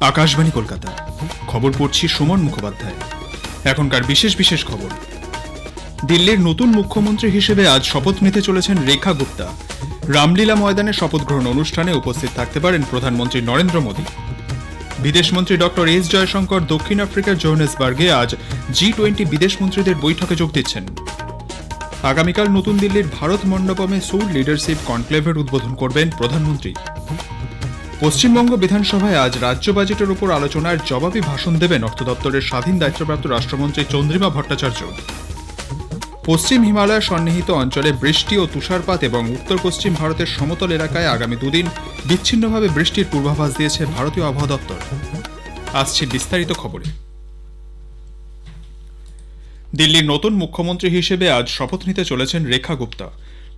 আকাশবাণী কলকাতা খবর পড়ছি সুমন মুখোপাধ্যায়। এখনকার বিশেষ বিশেষ খবর। দিল্লির নতুন মুখ্যমন্ত্রী হিসেবে আজ শপথ নিতে চলেছেন রেখা গুপ্তা। রামলীলা ময়দানে শপথ গ্রহণ অনুষ্ঠানে উপস্থিত থাকতে পারেন প্রধানমন্ত্রী নরেন্দ্র মোদী। বিদেশমন্ত্রী ডক্টর এস জয়শঙ্কর দক্ষিণ আফ্রিকার জোহানেসবার্গে আজ G20 বিদেশমন্ত্রীদের বৈঠকে যোগ দিচ্ছেন। আগামীকাল নতুন দিল্লির ভারত মণ্ডপমে সৌর লিডারশিপ কনক্লেভের উদ্বোধন করবেন প্রধানমন্ত্রী। পশ্চিমবঙ্গ বিধানসভায় আজ রাজ্য বাজেটের উপর আলোচনার জবাবি ভাষণ দেবেন অর্থ দপ্তরের স্বাধীন দায়িত্বপ্রাপ্ত রাষ্ট্রমন্ত্রী চন্দ্রিমা ভট্টাচার্য। পশ্চিম হিমালয় সন্নিহিত অঞ্চলে বৃষ্টি ও তুষারপাত এবং উত্তর পশ্চিম ভারতের সমতল এলাকায় আগামী দুদিন বিচ্ছিন্নভাবে বৃষ্টির পূর্বাভাস দিয়েছে ভারতীয় আবহাওয়া দপ্তর। আসছে বিস্তারিত খবরে। দিল্লির নতুন মুখ্যমন্ত্রী হিসেবে আজ শপথ নিতে চলেছেন রেখা গুপ্তা।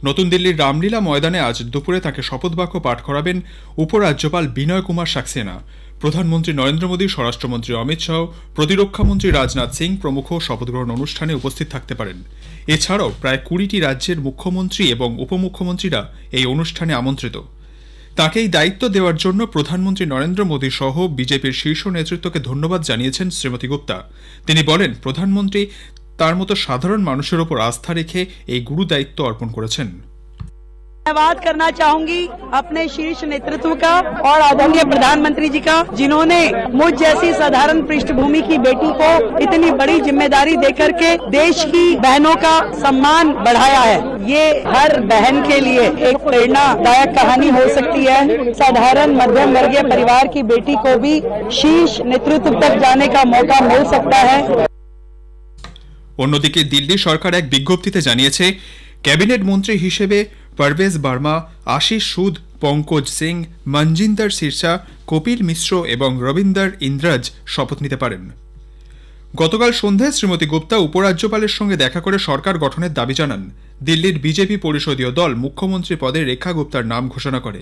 নতুন দিল্লির রামলীলা ময়দানে আজ দুপুরে তাকে শপথ বাক্য পাঠ করাবেন উপরাজ্যপাল বিনয় কুমার সাক্সেনা। প্রধানমন্ত্রী নরেন্দ্র মোদী, স্বরাষ্ট্রমন্ত্রী অমিত শাহ, প্রতিরক্ষামন্ত্রী রাজনাথ সিং প্রমুখ শপথ গ্রহণ অনুষ্ঠানে উপস্থিত থাকতে পারেন। এছাড়াও প্রায় 20টি রাজ্যের মুখ্যমন্ত্রী এবং উপমুখ্যমন্ত্রীরা এই অনুষ্ঠানে আমন্ত্রিত। তাকে এই দায়িত্ব দেওয়ার জন্য প্রধানমন্ত্রী নরেন্দ্র মোদী সহ বিজেপির শীর্ষ নেতৃত্বকে ধন্যবাদ জানিয়েছেন শ্রীমতী গুপ্তা। তিনি বলেন, প্রধানমন্ত্রী তার মতো সাধারণ মানুষের উপর আস্থা রেখে এই গুরু দায়িত্ব অর্পণ করেছেন। धन्यवाद करना चाहूंगी अपने शीर्ष नेतृत्व का और आदरणीय प्रधानमंत्री जी का, जिन्होंने मुझ जैसी साधारण पृष्ठभूमि की बेटी को इतनी बड़ी जिम्मेदारी देकर के देश की बहनों का सम्मान बढ़ाया है। ये हर बहन के लिए एक प्रेरणादायक कहानी हो सकती है। साधारण मध्यम वर्गीय परिवार की बेटी को भी शीर्ष नेतृत्व तक जाने का मौका मिल सकता है। অন্যদিকে দিল্লি সরকার এক বিজ্ঞপ্তিতে জানিয়েছে, ক্যাবিনেট মন্ত্রী হিসেবে পারভেজ বার্মা, আশিস সুদ, পঙ্কজ সিং, মনজিন্দর সিরসা, কপিল মিশ্র এবং রবীন্দর ইন্দ্রাজ শপথ নিতে পারেন। গতকাল সন্ধ্যায় শ্রীমতী গুপ্তা উপরাজ্যপালের সঙ্গে দেখা করে সরকার গঠনের দাবি জানান। দিল্লির বিজেপি পরিষদীয় দল মুখ্যমন্ত্রী পদে রেখা গুপ্তার নাম ঘোষণা করে।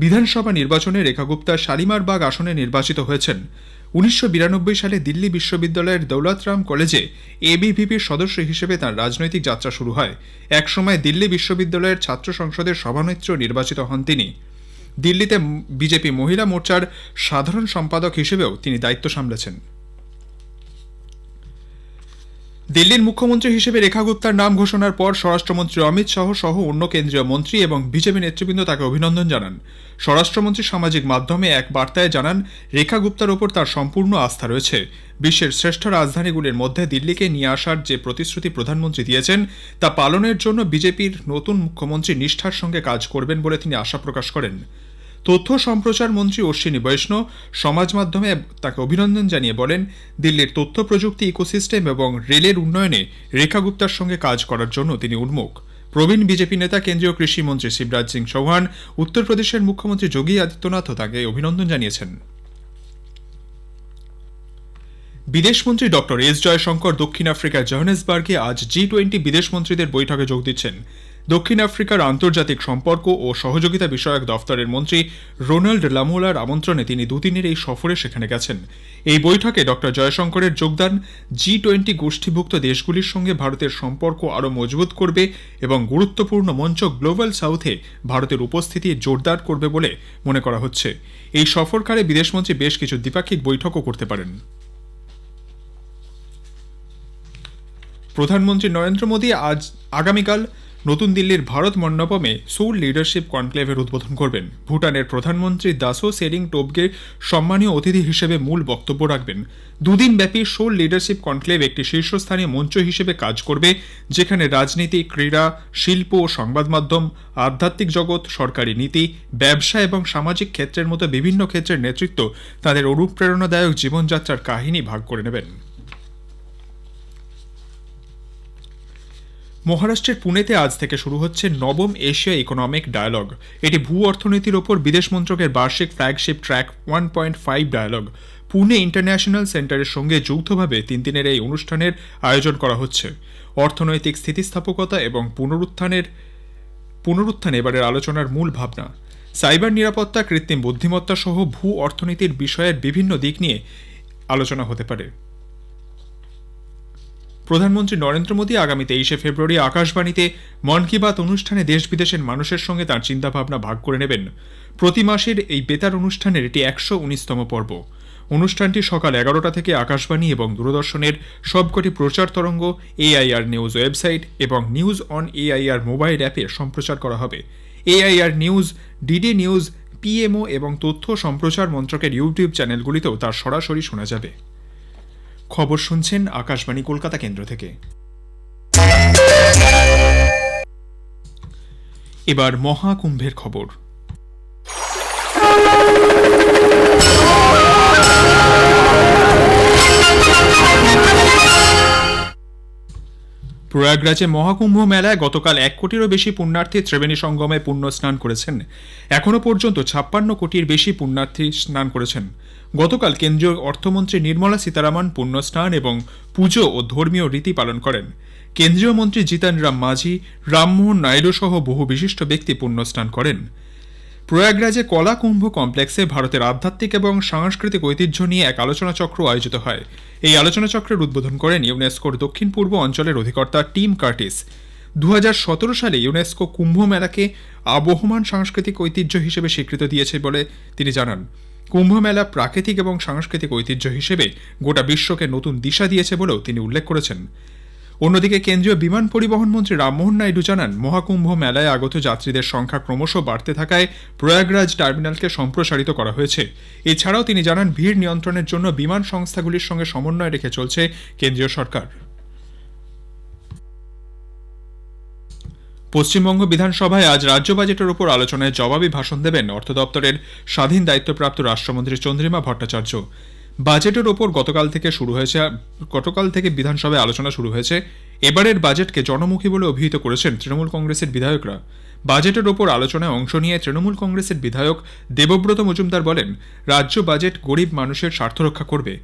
বিধানসভা নির্বাচনে রেখা গুপ্তা শালিমারবাগ আসনে নির্বাচিত হয়েছেন। 1992 সালে দিল্লি বিশ্ববিদ্যালয়ের দৌলতরাম কলেজে এবিভিপির সদস্য হিসেবে তাঁর রাজনৈতিক যাত্রা শুরু হয়। একসময় দিল্লি বিশ্ববিদ্যালয়ের ছাত্র সংসদের সভানেত্রী নির্বাচিত হন তিনি। দিল্লিতে বিজেপি মহিলা মোর্চার সাধারণ সম্পাদক হিসেবেও তিনি দায়িত্ব সামলেছেন। দিল্লির মুখ্যমন্ত্রী হিসেবে রেখা গুপ্তার নাম ঘোষণার পর স্বরাষ্ট্রমন্ত্রী অমিত শাহ সহ অন্য কেন্দ্রীয় মন্ত্রী এবং বিজেপি নেতৃবৃন্দ তাকে অভিনন্দন জানান। স্বরাষ্ট্রমন্ত্রী সামাজিক মাধ্যমে এক বার্তায় জানান, রেখা গুপ্তার ওপর তার সম্পূর্ণ আস্থা রয়েছে। বিশ্বের শ্রেষ্ঠ রাজধানীগুলির মধ্যে দিল্লিকে নিয়ে আসার যে প্রতিশ্রুতি প্রধানমন্ত্রী দিয়েছেন তা পালনের জন্য বিজেপির নতুন মুখ্যমন্ত্রী নিষ্ঠার সঙ্গে কাজ করবেন বলে তিনি আশা প্রকাশ করেন। তথ্য সম্প্রচার মন্ত্রী অশ্বিনী বৈষ্ণব সমাজ মাধ্যমে তাকে অভিনন্দন জানিয়ে বলেন, দিল্লির তথ্য প্রযুক্তি ইকোসিস্টেম এবং রেলের উন্নয়নে রেখা গুপ্তার সঙ্গে কাজ করার জন্য তিনি উন্মুখ। প্রবীণ বিজেপি নেতা কেন্দ্রীয় কৃষি মন্ত্রী শিবরাজ সিং চৌহান, উত্তরপ্রদেশের মুখ্যমন্ত্রী যোগী আদিত্যনাথও তাকে অভিনন্দন জানিয়েছেন। বিদেশমন্ত্রী ডক্টর এস জয়শঙ্কর দক্ষিণ আফ্রিকার জোহানেসবার্গে আজ G20 বিদেশমন্ত্রীদের বৈঠকে যোগ দিচ্ছেন। দক্ষিণ আফ্রিকার আন্তর্জাতিক সম্পর্ক ও সহযোগিতা বিষয়ক দফতরের মন্ত্রী রোনাল্ড লামোলার আমন্ত্রণে তিনি দুদিনের এই সফরে সেখানে গেছেন। এই বৈঠকে ডক্টর জয়শঙ্করের যোগদান G20 গোষ্ঠীভুক্ত দেশগুলির সঙ্গে ভারতের সম্পর্ক আরও মজবুত করবে এবং গুরুত্বপূর্ণ মঞ্চ গ্লোবাল সাউথে ভারতের উপস্থিতি জোরদার করবে বলে মনে করা হচ্ছে। এই সফরকালে বিদেশমন্ত্রী বেশ কিছু দ্বিপাক্ষিক বৈঠকও করতে পারেন। প্রধানমন্ত্রী নরেন্দ্র মোদী আগামীকাল নতুন দিল্লির ভারত মণ্ডপমে সৌর লিডারশিপ কনক্লেভের উদ্বোধন করবেন। ভুটানের প্রধানমন্ত্রী দাসো সেরিং টোবগে সম্মানীয় অতিথি হিসেবে মূল বক্তব্য রাখবেন। দুদিনব্যাপী সৌর লিডারশিপ কনক্লেভ একটি শীর্ষস্থানীয় মঞ্চ হিসেবে কাজ করবে, যেখানে রাজনীতি, ক্রীড়া, শিল্প ও সংবাদ মাধ্যম, আধ্যাত্মিক জগৎ, সরকারি নীতি, ব্যবসা এবং সামাজিক ক্ষেত্রের মতো বিভিন্ন ক্ষেত্রের নেতৃত্ব তাদের অনুপ্রেরণাদায়ক জীবনযাত্রার কাহিনী ভাগ করে নেবেন। মহারাষ্ট্রের পুনেতে আজ থেকে শুরু হচ্ছে নবম এশিয়া ইকোনমিক ডায়ালগ। এটি ভূ অর্থনীতির ওপর বিদেশ মন্ত্রকের বার্ষিক flagship track 1.5 dialogue. Pune international সেন্টারের সঙ্গে যৌথভাবে 3 দিনের এই অনুষ্ঠানের আয়োজন করা হচ্ছে। অর্থনৈতিক স্থিতিস্থাপকতা এবং পুনরুত্থান এবারের আলোচনার মূল ভাবনা। সাইবার নিরাপত্তা, কৃত্রিম বুদ্ধিমত্তা সহ ভূ অর্থনীতির বিষয়ের বিভিন্ন দিক নিয়ে আলোচনা হতে পারে। প্রধানমন্ত্রী নরেন্দ্র মোদী আগামী 23শে ফেব্রুয়ারি আকাশবাণীতে মন কি বাত অনুষ্ঠানে দেশ বিদেশের মানুষের সঙ্গে তাঁর চিন্তাভাবনা ভাগ করে নেবেন। প্রতি মাসের এই বেতার অনুষ্ঠানের এটি 119তম পর্ব। অনুষ্ঠানটি সকাল 11টা থেকে আকাশবাণী এবং দূরদর্শনের সবকটি প্রচার তরঙ্গ, AIR নিউজ ওয়েবসাইট এবং নিউজ অন AIR মোবাইল অ্যাপে সম্প্রচার করা হবে। AIR news, DD news, PMO এবং তথ্য সম্প্রচার মন্ত্রকের ইউটিউব চ্যানেলগুলিতেও তার সরাসরি শোনা যাবে। খবর শুনছেন আকাশবাণী কলকাতা কেন্দ্র থেকে। এবার মহাকুম্ভের খবর। প্রয়াগরাজে মহাকুম্ভ মেলায় গতকাল 1 কোটিরও বেশি পুণ্যার্থী ত্রিবেণী সঙ্গমে পুণ্য স্নান করেছেন। এখনো পর্যন্ত 56 কোটির বেশি পুণ্যার্থী স্নান করেছেন। গতকাল কেন্দ্রীয় অর্থমন্ত্রী নির্মলা সীতারামন পুণ্য স্নান এবং পুজো ও ধর্মীয় রীতি পালন করেন। কেন্দ্রীয় মন্ত্রী জিতন রাম মাঝি, রামমোহন নাইডু সহ বহু বিশিষ্ট ব্যক্তি পুণ্য স্নান করেন। প্রয়াগরাজে কলা কুম্ভ কমপ্লেক্সে ভারতের আধ্যাত্মিক এবং সাংস্কৃতিক ঐতিহ্য নিয়ে এক আলোচনা চক্র আয়োজিত হয়। এই আলোচনা চক্রের উদ্বোধন করেন ইউনেস্কোর দক্ষিণ পূর্ব অঞ্চলের অধিকর্তা টিম কার্টিস। 2017 সালে ইউনেস্কো কুম্ভ মেলাকে আবহমান সাংস্কৃতিক ঐতিহ্য হিসেবে স্বীকৃতি দিয়েছে বলে তিনি জানান। কুম্ভ মেলা প্রাকৃতিক এবং সাংস্কৃতিক ঐতিহ্য হিসেবে গোটা বিশ্বকে নতুন দিশা দিয়েছে বলেও তিনি উল্লেখ করেছেন। অন্যদিকে কেন্দ্রীয় বিমান পরিবহন মন্ত্রী রামমোহন নাইডু জানান, মহাকুম্ভ মেলায় আগত যাত্রীদের সংখ্যা ক্রমশ বাড়তে থাকায় প্রয়াগরাজ টার্মিনালকে সম্প্রসারিত করা হয়েছে। এছাড়াও তিনি জানান, ভিড় নিয়ন্ত্রণের জন্য বিমান সংস্থাগুলির সঙ্গে সমন্বয় রেখে চলছে কেন্দ্রীয় সরকার। পশ্চিমবঙ্গ বিধানসভায় আজ রাজ্য বাজেটের উপর আলোচনায় জবাবি ভাষণ দেবেন অর্থ দপ্তরের স্বাধীন দায়িত্বপ্রাপ্ত রাষ্ট্রমন্ত্রী চন্দ্রিমা ভট্টাচার্য। বাজেটের ওপর গতকাল থেকে বিধানসভায় আলোচনা শুরু হয়েছে। এবারের বাজেটকে জনমুখী বলে অভিহিত করেছেন তৃণমূল কংগ্রেসের বিধায়করা। বাজেটের ওপর আলোচনায় অংশ নিয়ে তৃণমূল কংগ্রেসের বিধায়ক দেবব্রত মজুমদার বলেন, রাজ্য বাজেট গরিব মানুষের স্বার্থ রক্ষা করবে।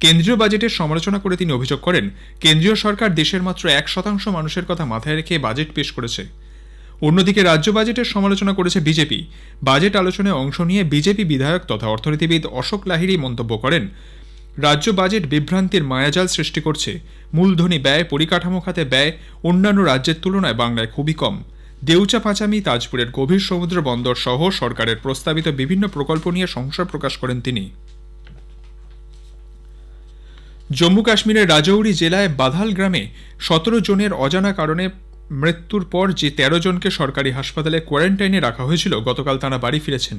কেন্দ্রীয় বাজেটের সমালোচনা করে তিনি অভিযোগ করেন, কেন্দ্রীয় সরকার দেশের মাত্র 1% মানুষের কথা মাথায় রেখে বাজেট পেশ করেছে। অন্যদিকে রাজ্য বাজেটের সমালোচনা করেছে বিজেপি। বাজেট আলোচনায় অংশ নিয়ে বিজেপি বিধায়ক তথা অর্থনীতিবিদ অশোক লাহিড়ী মন্তব্য করেন, রাজ্য বাজেট বিভ্রান্তির মায়াজাল সৃষ্টি করছে। মূলধনী ব্যয়, পরিকাঠামো খাতে ব্যয় অন্যান্য রাজ্যের তুলনায় বাংলায় খুবই কম। দেউচা পাঁচামি, তাজপুরের গভীর সমুদ্র বন্দর সহ সরকারের প্রস্তাবিত বিভিন্ন প্রকল্প নিয়ে সংশয় প্রকাশ করেন তিনি। জম্মু কাশ্মীরের রাজৌরি জেলায় বাধাল গ্রামে 17 জনের অজানা কারণে মৃত্যুর পর যে 13 জনকে সরকারি হাসপাতালে কোয়ারেন্টাইনে রাখা হয়েছিল, গতকাল তারা বাড়ি ফিরেছেন।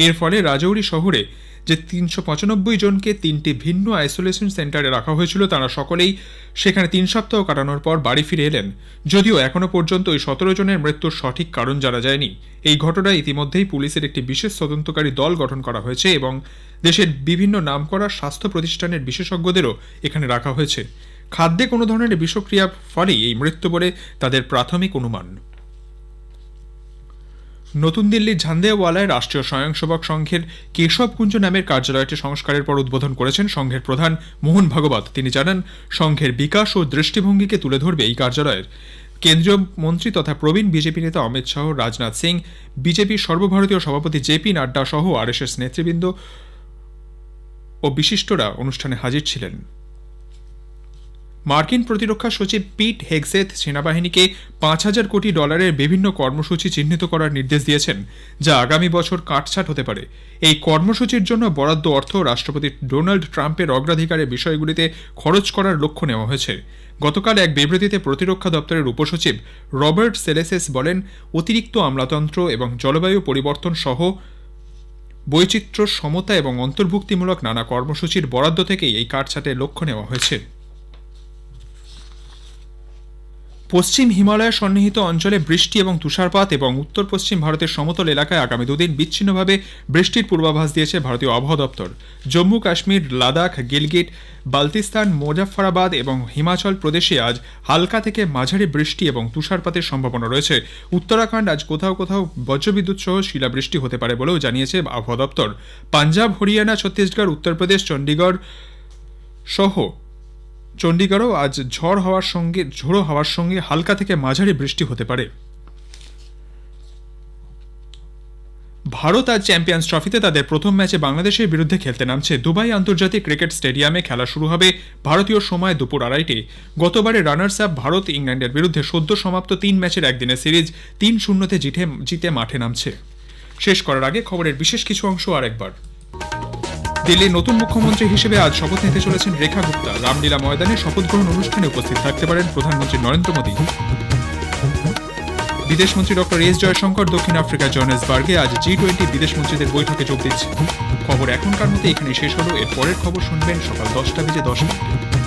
এর ফলে রাজৌরি শহরে যে 395 জনকে 3টি ভিন্ন আইসোলেশন সেন্টারে রাখা হয়েছিল, তারা সকলেই সেখানে 3 সপ্তাহ কাটানোর পর বাড়ি ফিরে এলেন। যদিও এখনো পর্যন্ত ওই 17 জনের মৃত্যুর সঠিক কারণ জানা যায়নি। এই ঘটনায় ইতিমধ্যেই পুলিশের একটি বিশেষ তদন্তকারী দল গঠন করা হয়েছে এবং দেশের বিভিন্ন নামকরা স্বাস্থ্য প্রতিষ্ঠানের বিশেষজ্ঞদেরও এখানে রাখা হয়েছে। খাদ্যে কোনো ধরনের বিষক্রিয়ার ফলেই এই মৃত্যু বলে তাদের প্রাথমিক অনুমান। নতুন দিল্লির ঝান্দেওয়ালায় রাষ্ট্রীয় স্বয়ংসেবক সংঘের কেশবকুঞ্জ নামের কার্যালয়টি সংস্কারের পর উদ্বোধন করেছেন সংঘের প্রধান মোহন ভাগবত। তিনি জানান, সংঘের বিকাশ ও দৃষ্টিভঙ্গিকে তুলে ধরবে এই কার্যালয়ের। কেন্দ্রীয় মন্ত্রী তথা প্রবীণ বিজেপি নেতা অমিত শাহ, রাজনাথ সিং, বিজেপির সর্বভারতীয় সভাপতি জেপি নাড্ডা সহ RSS নেতৃবৃন্দ ও বিশিষ্টরা অনুষ্ঠানে হাজির ছিলেন। মার্কিন প্রতিরক্ষা সচিব পিট হেগসেথ সেনাবাহিনীকে $5,000 কোটি বিভিন্ন কর্মসূচি চিহ্নিত করার নির্দেশ দিয়েছেন, যা আগামী বছর কাটছাট হতে পারে। এই কর্মসূচির জন্য বরাদ্দ অর্থ রাষ্ট্রপতি ডোনাল্ড ট্রাম্পের অগ্রাধিকারের বিষয়গুলিতে খরচ করার লক্ষ্য নেওয়া হয়েছে। গতকাল এক বিবৃতিতে প্রতিরক্ষা দপ্তরের উপসচিব রবার্ট সেলেসেস বলেন, অতিরিক্ত আমলাতন্ত্র এবং জলবায়ু পরিবর্তন সহ বৈচিত্র্য, সমতা এবং অন্তর্ভুক্তিমূলক নানা কর্মসূচির বরাদ্দ থেকেই এই কাটছাটের লক্ষ্য নেওয়া হয়েছে। পশ্চিম হিমালয়ের সন্নিহিত অঞ্চলে বৃষ্টি এবং তুষারপাত এবং উত্তর পশ্চিম ভারতের সমতল এলাকায় আগামী 2 দিন বিচ্ছিন্নভাবে বৃষ্টির পূর্বাভাস দিয়েছে ভারতীয় আবহাওয়া দপ্তর। জম্মু কাশ্মীর, লাদাখ, গিলগিট, বালতিস্তান, মুজাফফরাবাদ এবং হিমাচল প্রদেশে আজ হালকা থেকে মাঝারি বৃষ্টি এবং তুষারপাতের সম্ভাবনা রয়েছে। উত্তরাখণ্ড আজ কোথাও কোথাও বজ্রবিদ্যুৎ সহ শিলাবৃষ্টি হতে পারে বলেও জানিয়েছে আবহাওয়া দপ্তর। পাঞ্জাব, হরিয়ানা, ছত্তিশগড়, উত্তরপ্রদেশ, চণ্ডীগড়ও আজ ঝোড়ো হাওয়ার সঙ্গে হালকা থেকে মাঝারি বৃষ্টি হতে পারে। ভারত আজ চ্যাম্পিয়ন্স ট্রফিতে তাদের প্রথম ম্যাচে বাংলাদেশের বিরুদ্ধে খেলতে নামছে। দুবাই আন্তর্জাতিক ক্রিকেট স্টেডিয়ামে খেলা শুরু হবে ভারতীয় সময় দুপুর 2:30টায়। গতবারে রানার্স আপ ভারত ইংল্যান্ডের বিরুদ্ধে সদ্য সমাপ্ত 3 ম্যাচের একদিনের সিরিজ 3-0 জিতে মাঠে নামছে। শেষ করার আগে খবরের বিশেষ কিছু অংশ আরেকবার। দিল্লির নতুন মুখ্যমন্ত্রী হিসেবে আজ শপথ নিতে চলেছেন রেখা গুপ্তা। রামলীলা ময়দানে শপথ গ্রহণ অনুষ্ঠানে উপস্থিত থাকতে পারেন প্রধানমন্ত্রী নরেন্দ্র মোদী। বিদেশমন্ত্রী ডক্টর এস জয়শঙ্কর দক্ষিণ আফ্রিকার জোহানেসবার্গে আজ G20 বিদেশমন্ত্রীদের বৈঠকে যোগ দিচ্ছেন। খবর এখনকার মতো এখানে শেষ হলো। এর পরের খবর শুনবেন সকাল 10টা বেজে 10 মিনিটে।